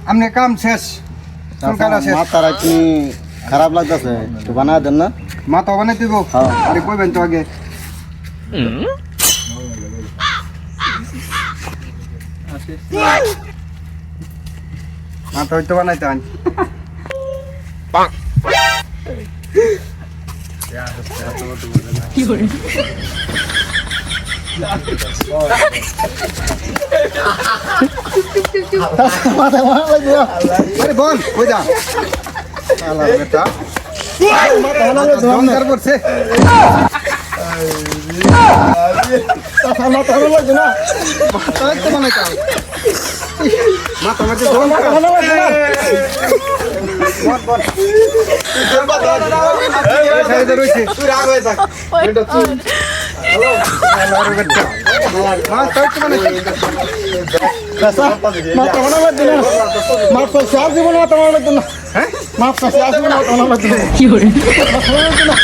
আমনে কাম শেষ কাটা শেষ মাথার কি খারাপ লাগতেছে একটু বানা দেন না মাথা বানাই দিব হ্যাঁ। আরে কইবেন তো আগে মাথা হইতো বানাইতে আন মাথা বানা লাগবে আরে বল কই যা শালা বেটা মাথা বানা লাগবে দমদার করছে মাথা বানা লাগবে না মাথা হইতো বানাইতে আন মাথা মাঝে দম মাথা বানা লাগবে না সাইডে রইছে তুই রাগ হয়ে থাক এটা তুই হ্যালো হ্যালো বেটা মাথা হইতো বানাইতে মাথা বানা লাগবে না মাথা শেষ জীবন মাথা বানা লাগবে না হ্যাঁ মাথা শেষ জীবন মাথা বানা লাগবে না কি করে মাথা বানা লাগবে না